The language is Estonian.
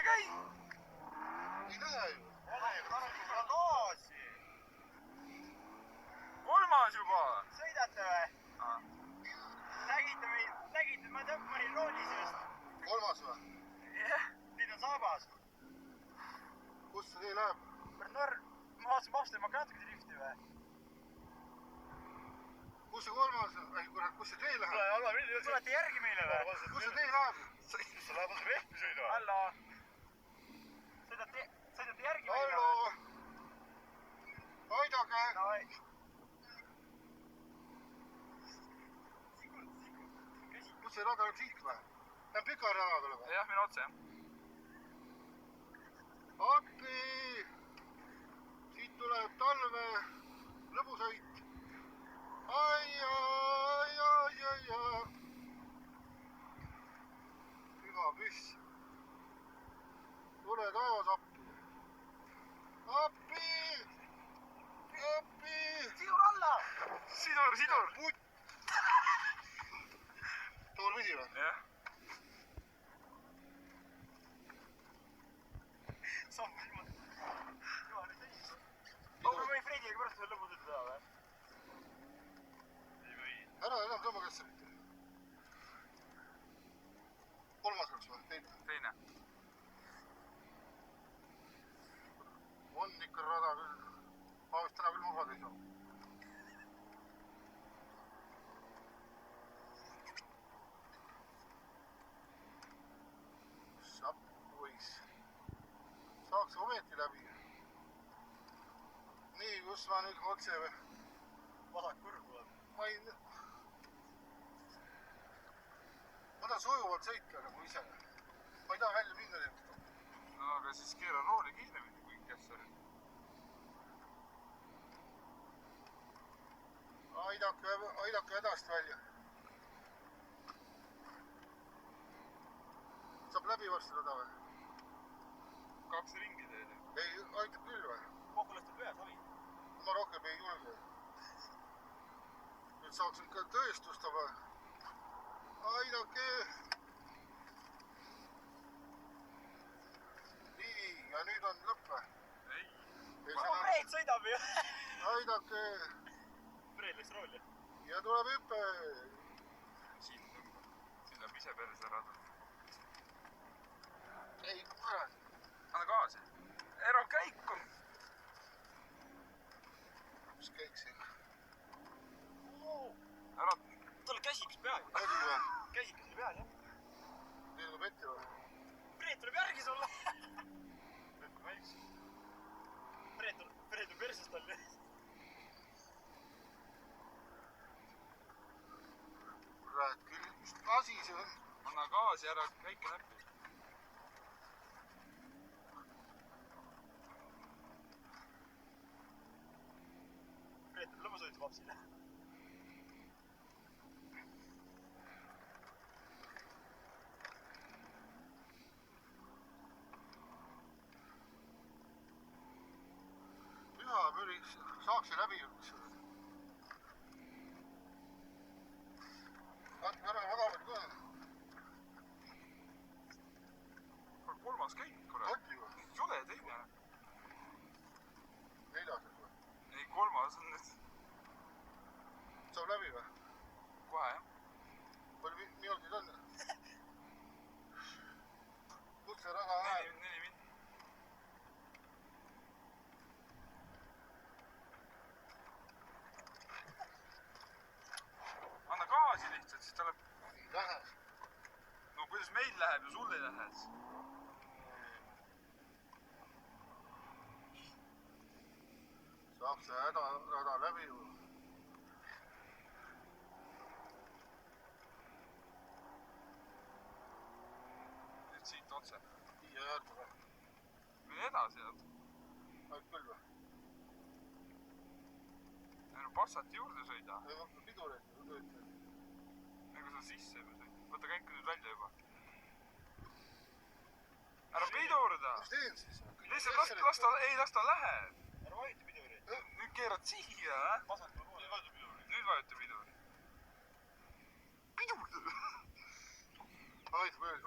käi! Ei lähe ju. Gaasi! Kolmas juba! Sõidate või? Nägite, ma tõmbanin rooli seest. Kolmas või? Jah. Nüüd on saabas. Kus see tee läheb? Ma vaatasin vastu, ma natuke drifti või? Kus see kolmas on? Ei, kurat, kus see tee läheb? Tulete järgi meile või? Kus see tee läheb? Sa läheb otse rehvi sõida. Hallo. Sõidate järgi meile Hallo. või? Aidake. Davai. Kus see rada läheb siit või? Läheb pika rada tuleb või? Jah, mine otse, jah. Appi! Siit tuleb talve lõbusõit. Ai. Püha püss. Tule taevas appi. Appi! Sidur alla! Sidur! Putt! Tool pidi või? Jah. Samm ilma. Juhane seis. Ma võin Frediga pärast veel lõbusalt teha või? Ei või. Ära enam tõmba kässe mitte. Kolmas oleks või? Teine. On ikka rada küll. Ma vist täna küll mugada ei saa. Sapuis. Saaks ometi läbi. Nii, kus ma nüüd otse või? Vasak kurv tuleb. Ma ei... Ma tahan sujuvalt sõita nagu ise. Ma ei taha välja minna nii. No aga siis keera rooli kiiremini kui Kessari. Aidake hädast välja. Saab läbi varsti rada või? 2 ringi teed. Ei, aitab küll või? Kokku lastud ühe savi. Ma rohkem ei julge. Nüüd saaks ikka tõestust, aga... Aidake! Nii, ja nüüd on lõpp või? Ei. Fred sõidab ju. Aidake! Fred läks rooli. Ja tuleb hüppe! Siin tõmbab. Siin läheb ise perse rada. Ei, kurat! Anna gaasi. Ära käiku! Mis käik siin? Ära... Talle käsikas peal. Oli või? Käsikas oli peal, jah. Nüüd tuleb ette või? Fred tuleb järgi sulle. Fred on väiks. Fred on persest all. Kurat, küll, mis asi see on? Anna gaasi, ära käike näppi. Fred on lõbusõitu vapsile. Püha müriks, saaks see läbi üks. Katke ära vagavad ka. Kolmas käik, kurat. Oli või? Jule teine. Neljas või? Ei, kolmas on nüüd. Saab läbi või? Kohe, jah. Palju minutit on? Kus see rada läheb? 4 minutit. Anna gaasi lihtsalt, siis ta läheb... Ei lähe. No kuidas meil läheb ja sul ei lähe? Saab see rada läbi ju. Nüüd siit otse. Siia järgi või? Mine edasi, jah. Ainult küll või? Ei no Passati juurde sõida. Ei hakka pidureid ju töötada. Ega sa sisse juba sõid. Võta käiku nüüd välja juba. Ära pidurda! Mis teen siis? Lihtsalt las ta läheb. Ära vajuta pidureid. Nüüd keerad siia, jah? Vasakule poole. Nüüd vajuta pidureid. Nüüd vajuta piduri. Pidurda! Aitab veel.